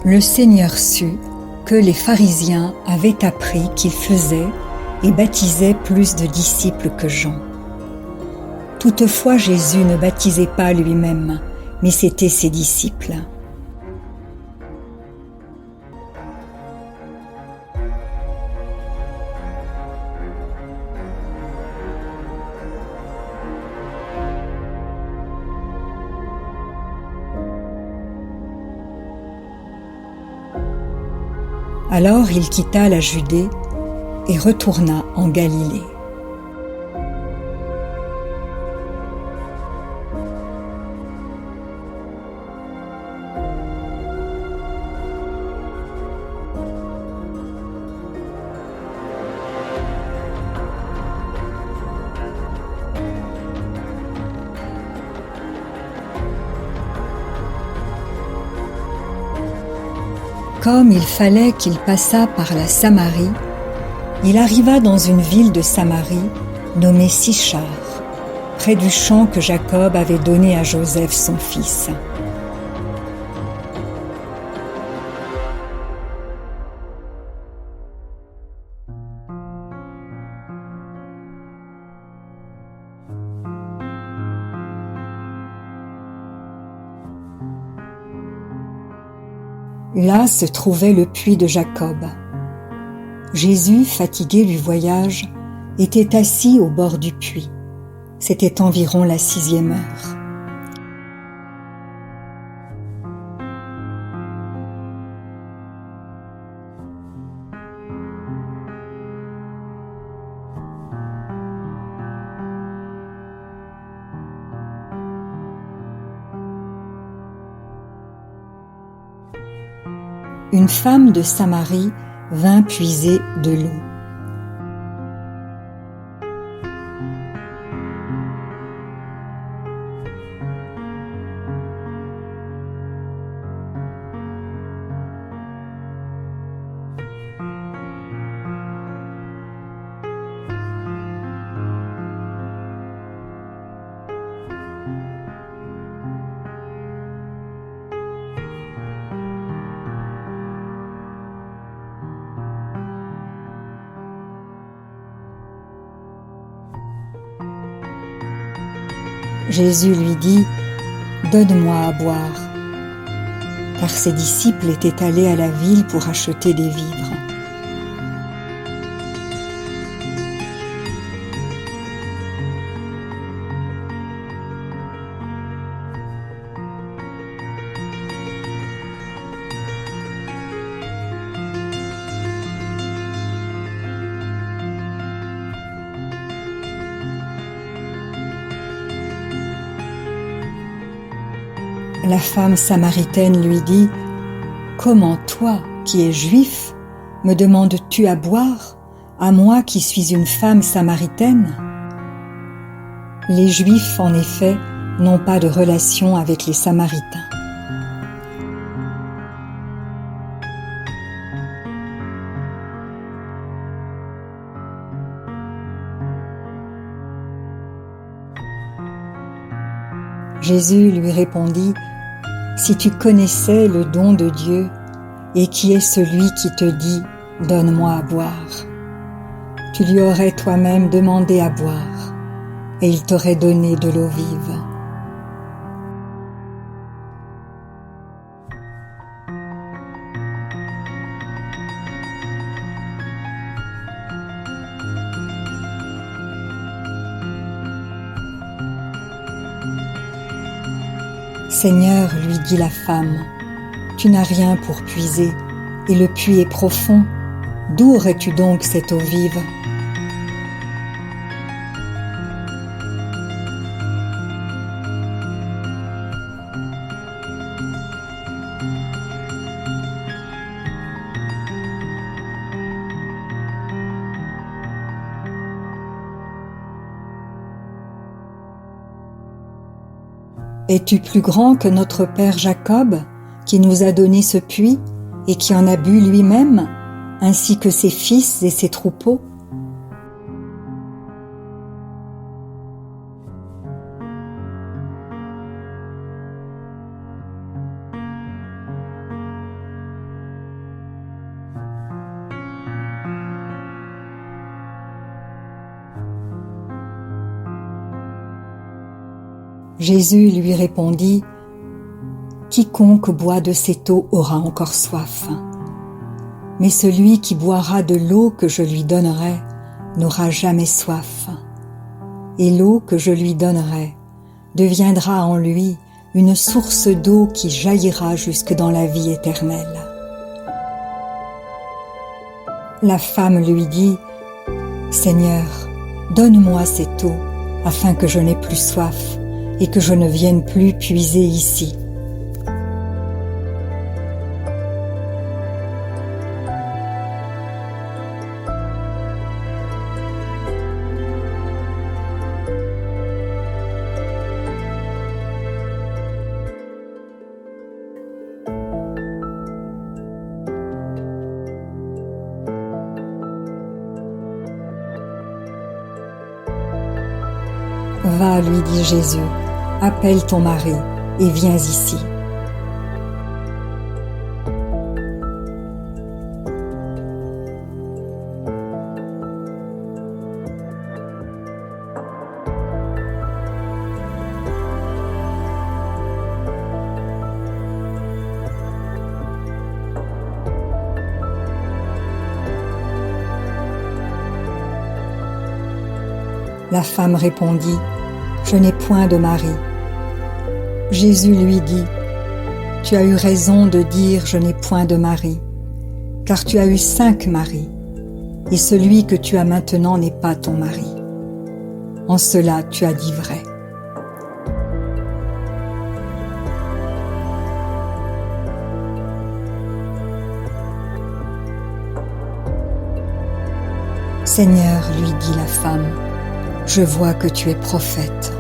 Le Seigneur sut que les pharisiens avaient appris qu'il faisait et baptisait plus de disciples que Jean. Toutefois, Jésus ne baptisait pas lui-même, mais c'étaient ses disciples. Alors il quitta la Judée et retourna en Galilée. Comme il fallait qu'il passât par la Samarie, il arriva dans une ville de Samarie nommée Sichar, près du champ que Jacob avait donné à Joseph son fils. Là se trouvait le puits de Jacob. Jésus, fatigué du voyage, était assis au bord du puits. C'était environ la 6e heure. Une femme de Samarie vint puiser de l'eau. Jésus lui dit « Donne-moi à boire », car ses disciples étaient allés à la ville pour acheter des vivres. La femme samaritaine lui dit « Comment toi, qui es juif, me demandes-tu à boire, à moi qui suis une femme samaritaine ?» Les Juifs, en effet, n'ont pas de relation avec les Samaritains. Jésus lui répondit « Si tu connaissais le don de Dieu et qui est celui qui te dit « Donne-moi à boire », tu lui aurais toi-même demandé à boire et il t'aurait donné de l'eau vive. » « Seigneur, lui dit la femme, tu n'as rien pour puiser, et le puits est profond. D'où aurais-tu donc cette eau vive ? » Es-tu plus grand que notre père Jacob, qui nous a donné ce puits et qui en a bu lui-même, ainsi que ses fils et ses troupeaux ? Jésus lui répondit, « Quiconque boit de cette eau aura encore soif. Mais celui qui boira de l'eau que je lui donnerai n'aura jamais soif. Et l'eau que je lui donnerai deviendra en lui une source d'eau qui jaillira jusque dans la vie éternelle. » La femme lui dit, « Seigneur, donne-moi cette eau, afin que je n'ai plus soif et que je ne vienne plus puiser ici. » Va, lui dit Jésus, appelle ton mari et viens ici. La femme répondit, « Je n'ai point de mari. » Jésus lui dit, « Tu as eu raison de dire « Je n'ai point de mari », car tu as eu 5 maris, et celui que tu as maintenant n'est pas ton mari. En cela tu as dit vrai. » « Seigneur, lui dit la femme, je vois que tu es prophète. »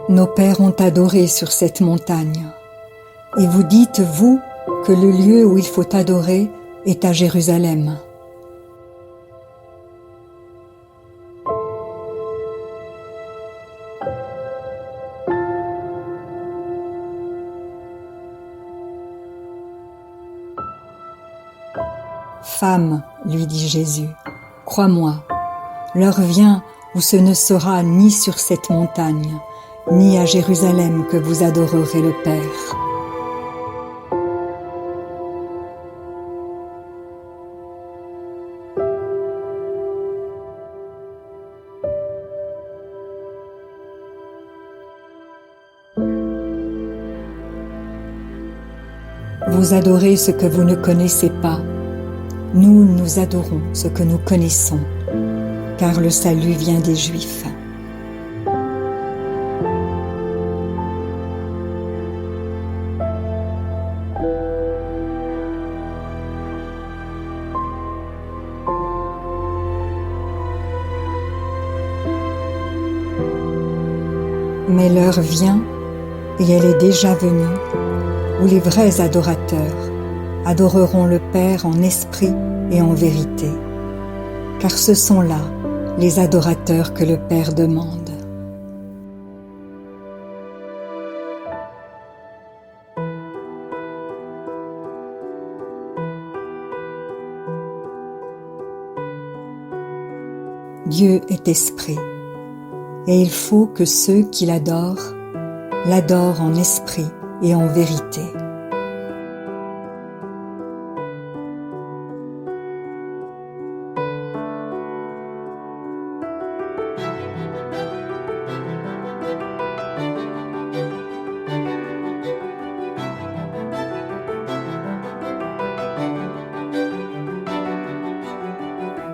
Nos pères ont adoré sur cette montagne. Et vous dites, vous, que le lieu où il faut adorer est à Jérusalem. Femme, lui dit Jésus, crois-moi, l'heure vient où ce ne sera ni sur cette montagne, ni à Jérusalem que vous adorerez le Père. Vous adorez ce que vous ne connaissez pas. Nous, nous adorons ce que nous connaissons, car le salut vient des Juifs. Mais l'heure vient, et elle est déjà venue, où les vrais adorateurs adoreront le Père en esprit et en vérité, car ce sont là les adorateurs que le Père demande. Dieu est esprit, et il faut que ceux qui l'adorent en esprit et en vérité.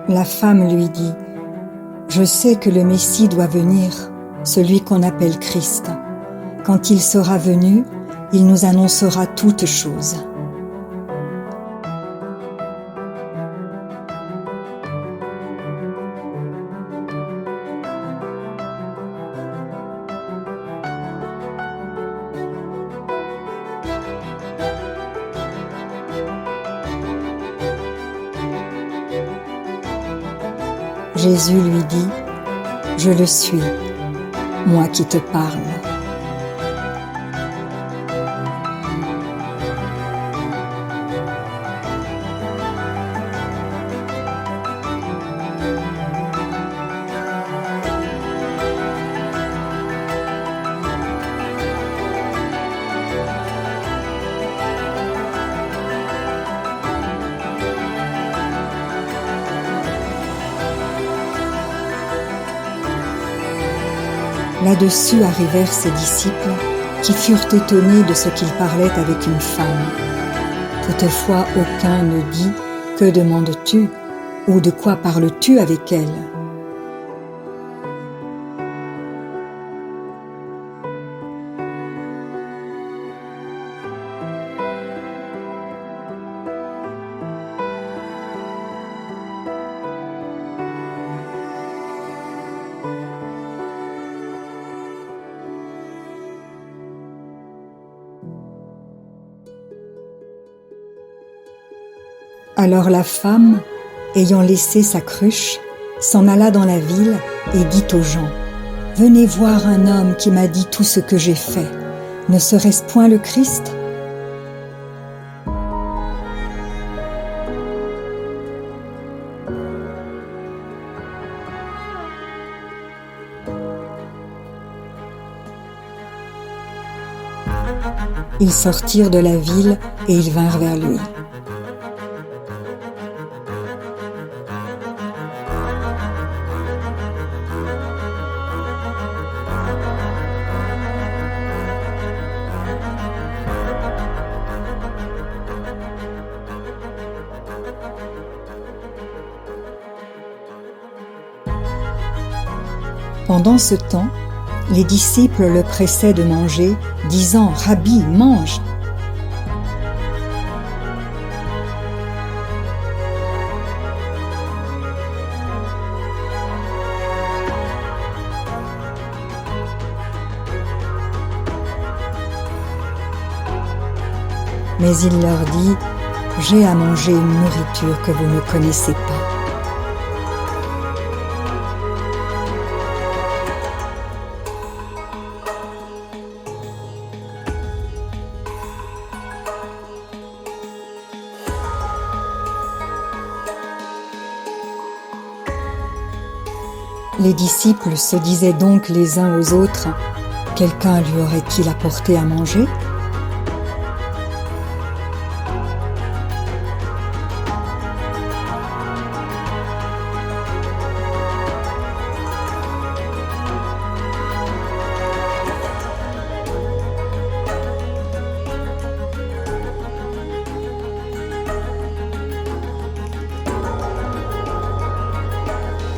La femme lui dit, « Je sais que le Messie doit venir, celui qu'on appelle Christ. Quand il sera venu, il nous annoncera toutes choses. » Jésus lui dit, je le suis, moi qui te parle. Là-dessus arrivèrent ses disciples, qui furent étonnés de ce qu'il parlait avec une femme. Toutefois, aucun ne dit « Que demandes-tu » ou « De quoi parles-tu avec elle ?» Alors la femme, ayant laissé sa cruche, s'en alla dans la ville et dit aux gens, « Venez voir un homme qui m'a dit tout ce que j'ai fait. Ne serait-ce point le Christ ?» Ils sortirent de la ville et ils vinrent vers lui. Pendant ce temps, les disciples le pressaient de manger, disant « Rabbi, mange !» Mais il leur dit « J'ai à manger une nourriture que vous ne connaissez pas. » Les disciples se disaient donc les uns aux autres, « Quelqu'un lui aurait-il apporté à manger ?»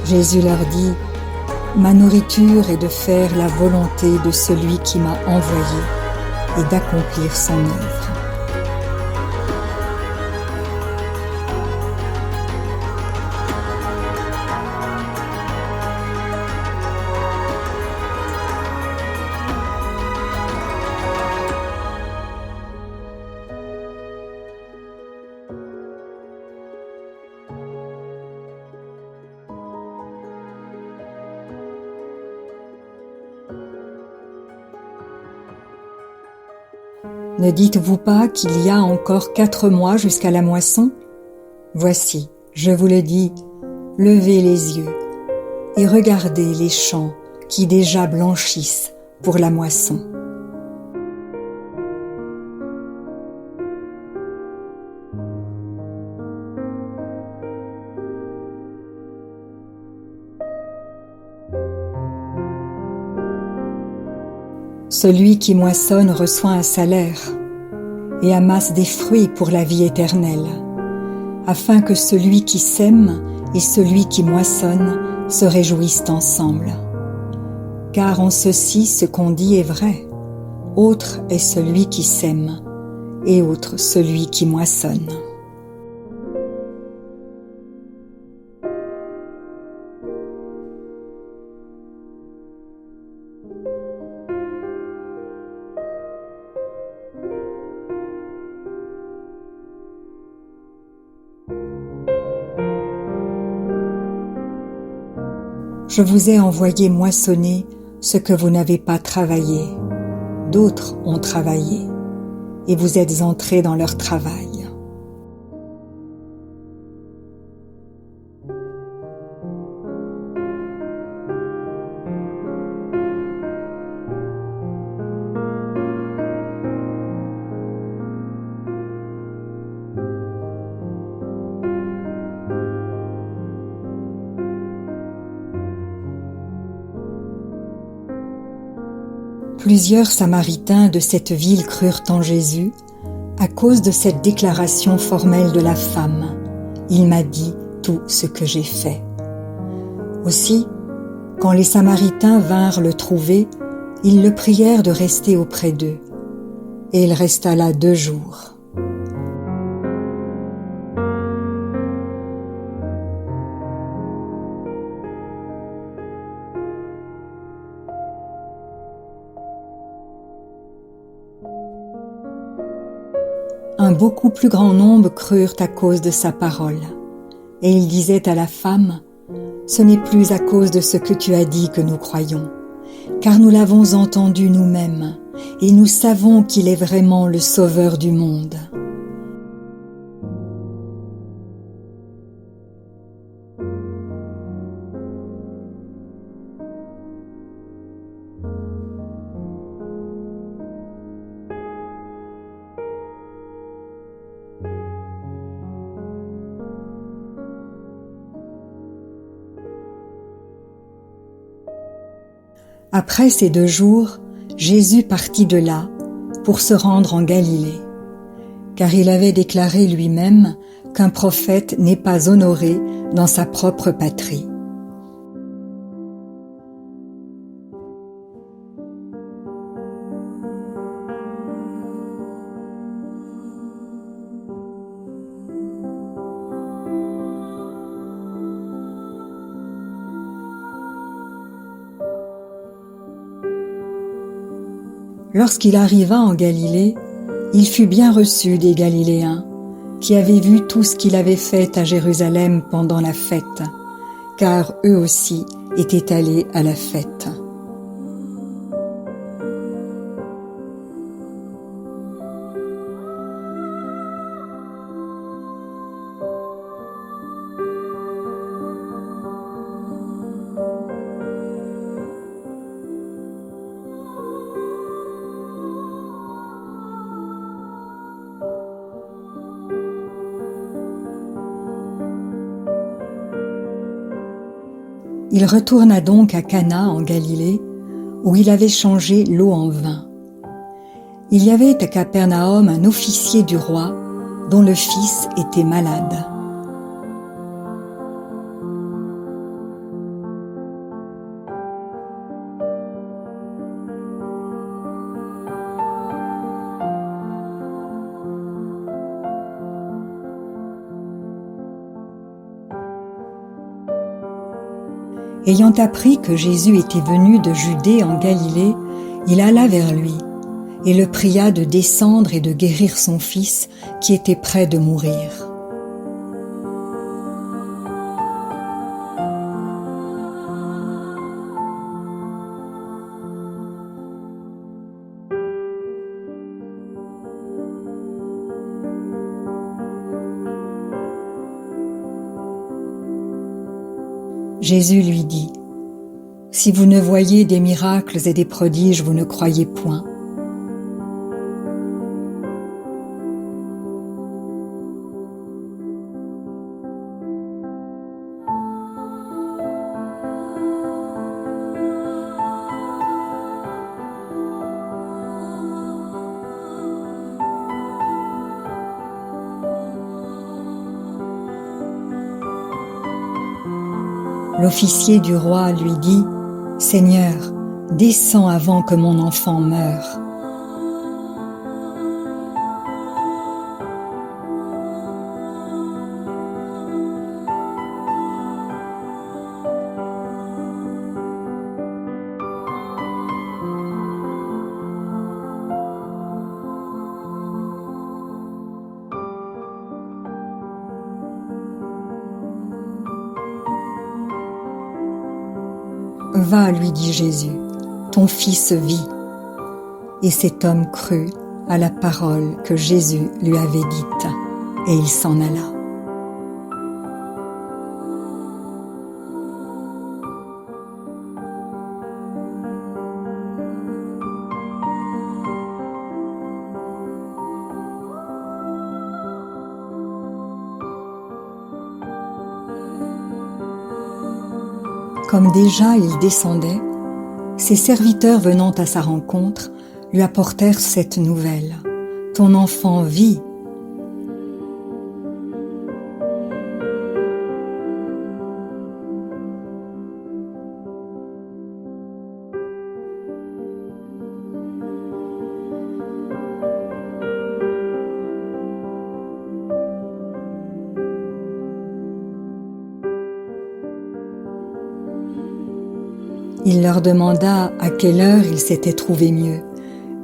Jésus leur dit, « Ma nourriture est de faire la volonté de celui qui m'a envoyé et d'accomplir son œuvre. » Ne dites-vous pas qu'il y a encore 4 mois jusqu'à la moisson? Voici, je vous le dis, levez les yeux et regardez les champs qui déjà blanchissent pour la moisson. Celui qui moissonne reçoit un salaire et amasse des fruits pour la vie éternelle, afin que celui qui sème et celui qui moissonne se réjouissent ensemble. Car en ceci, ce qu'on dit est vrai. Autre est celui qui sème et autre celui qui moissonne. Je vous ai envoyé moissonner ce que vous n'avez pas travaillé. D'autres ont travaillé, et vous êtes entrés dans leur travail. Plusieurs Samaritains de cette ville crurent en Jésus à cause de cette déclaration formelle de la femme. Il m'a dit tout ce que j'ai fait. Aussi, quand les Samaritains vinrent le trouver, ils le prièrent de rester auprès d'eux. Et il resta là 2 jours. Un beaucoup plus grand nombre crurent à cause de sa parole. Et il disait à la femme, « Ce n'est plus à cause de ce que tu as dit que nous croyons, car nous l'avons entendu nous-mêmes, et nous savons qu'il est vraiment le Sauveur du monde. » Après ces 2 jours, Jésus partit de là pour se rendre en Galilée, car il avait déclaré lui-même qu'un prophète n'est pas honoré dans sa propre patrie. Lorsqu'il arriva en Galilée, il fut bien reçu des Galiléens, qui avaient vu tout ce qu'il avait fait à Jérusalem pendant la fête, car eux aussi étaient allés à la fête. Il retourna donc à Cana en Galilée, où il avait changé l'eau en vin. Il y avait à Capernaum un officier du roi, dont le fils était malade. Ayant appris que Jésus était venu de Judée en Galilée, il alla vers lui et le pria de descendre et de guérir son fils qui était près de mourir. Jésus lui dit, « Si vous ne voyez des miracles et des prodiges, vous ne croyez point. » L'officier du roi lui dit, « Seigneur, descends avant que mon enfant meure. » Va, lui dit Jésus, ton fils vit. Et cet homme crut à la parole que Jésus lui avait dite, et il s'en alla. Comme déjà il descendait, ses serviteurs venant à sa rencontre lui apportèrent cette nouvelle. « Ton enfant vit !» Il leur demanda à quelle heure il s'était trouvé mieux,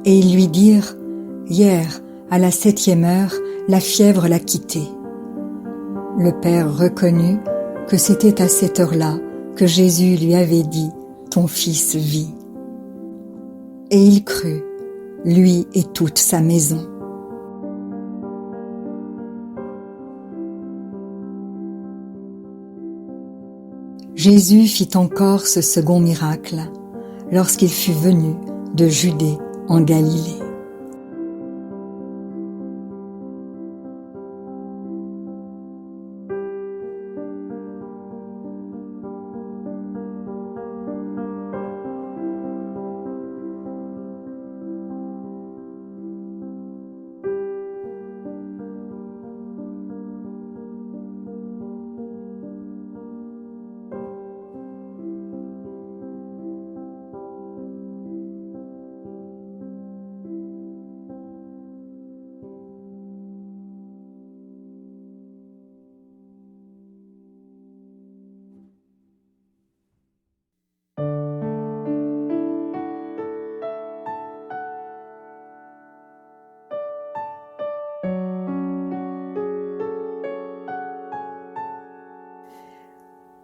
et ils lui dirent « Hier, à la 7e heure, la fièvre l'a quitté. » Le père reconnut que c'était à cette heure-là que Jésus lui avait dit « Ton fils vit ». Et il crut, lui et toute sa maison. Jésus fit encore ce second miracle lorsqu'il fut venu de Judée en Galilée.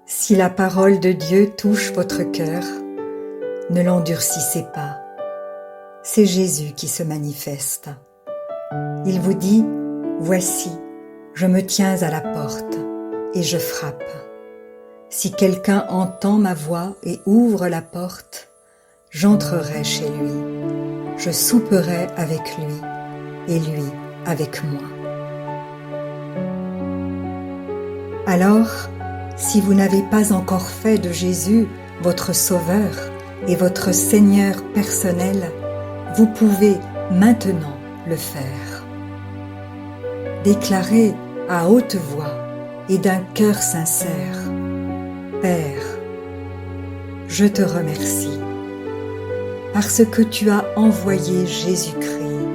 Si la parole de Dieu touche votre cœur, ne l'endurcissez pas. C'est Jésus qui se manifeste. Il vous dit « Voici, je me tiens à la porte et je frappe. Si quelqu'un entend ma voix et ouvre la porte, j'entrerai chez lui. Je souperai avec lui et lui avec moi. » Alors, si vous n'avez pas encore fait de Jésus votre Sauveur et votre Seigneur personnel, vous pouvez maintenant le faire. Déclarez à haute voix et d'un cœur sincère: Père, je te remercie parce que tu as envoyé Jésus-Christ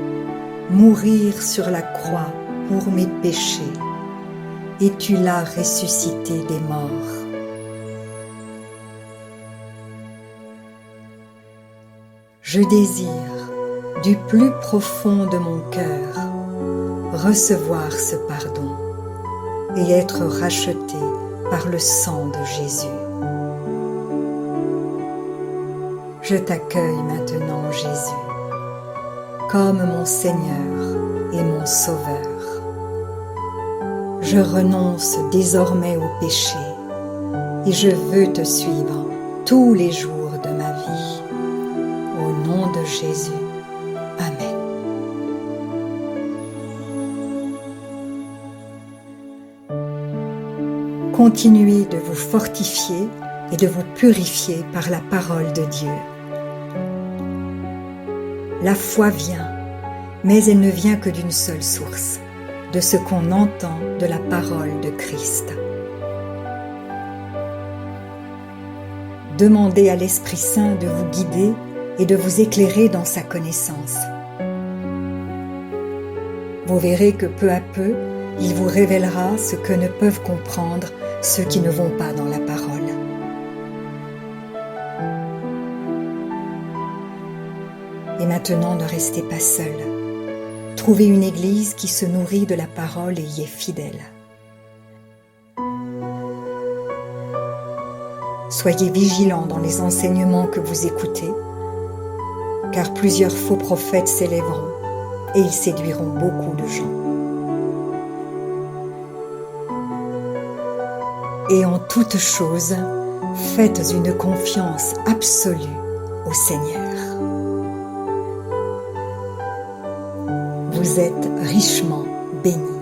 mourir sur la croix pour mes péchés et tu l'as ressuscité des morts. Je désire, du plus profond de mon cœur, recevoir ce pardon et être racheté par le sang de Jésus. Je t'accueille maintenant, Jésus, comme mon Seigneur et mon Sauveur. Je renonce désormais au péché et je veux te suivre tous les jours de ma vie. Au nom de Jésus. Amen. Continuez de vous fortifier et de vous purifier par la parole de Dieu. La foi vient, mais elle ne vient que d'une seule source, de ce qu'on entend de la parole de Christ. Demandez à l'Esprit Saint de vous guider et de vous éclairer dans sa connaissance. Vous verrez que peu à peu, il vous révélera ce que ne peuvent comprendre ceux qui ne vont pas dans la parole. Et maintenant, ne restez pas seul. Trouvez une église qui se nourrit de la parole et y est fidèle. Soyez vigilants dans les enseignements que vous écoutez, car plusieurs faux prophètes s'élèveront et ils séduiront beaucoup de gens. Et en toutes choses, faites une confiance absolue au Seigneur. Vous êtes richement bénis.